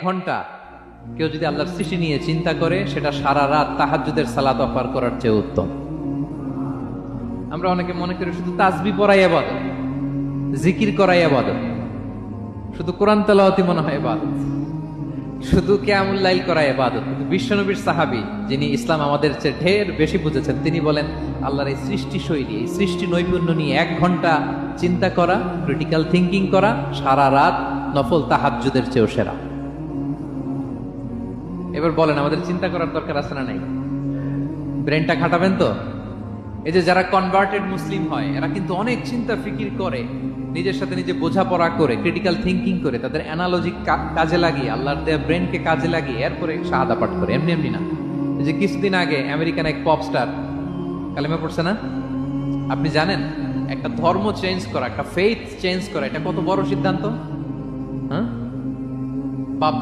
ঘন্টা কেউ যদি আল্লাহর সৃষ্টি নিয়ে চিন্তা করে, সেটা সারা রাত তাহাজ্জুদের সালাত অফার করার চেয়ে উত্তম। আমরা অনেকে মনে করি শুধু তাসবিহ পড়াই ইবাদত, জিকির করাই ইবাদত, শুধু কোরআন তেলাওয়াতই মনে হয় ইবাদত, শুধু কিয়ামুল লাইল করা ইবাদত। কিন্তু বিশ্বনবীর সাহাবী, যিনি ইসলাম আমাদের চেয়ে ঢের বেশি বুঝেছেন, তিনি বলেন আল্লাহর এই সৃষ্টি শৈলী, এই সৃষ্টি নৈপুণ্য নিয়ে 1 ঘন্টা চিন্তা করা, ক্রিটিক্যাল থিঙ্কিং করা, সারা রাত নফল তাহাজ্জুদের চেয়েও সেরা। এবার বলেন, আমাদের চিন্তা করার দরকার আছে না নাই? ব্রেনটা খাটাবেন তো? এই যে যারা কনভার্টেড মুসলিম হয়, এরা কিন্তু অনেক চিন্তা ফিকির করে, নিজের সাথে নিজে বোঝাপড়া করে, ক্রিটিক্যাল থিঙ্কিং করে, তাদের অ্যানালজি কাজে লাগিয়ে, আল্লাহর দেয়া ব্রেনকে কাজে লাগিয়ে এরপরে শাহাদা পাঠ করে। এমনি এমনি না। এই যে কিছুদিন আগে আমেরিকান এক পপ স্টার কালেমা পড়ছে না? আপনি জানেন একটা ধর্ম চেঞ্জ করা, একটা ফেইথ চেঞ্জ করা, এটা কত বড় সিদ্ধান্ত? হ্যাঁ, বাপ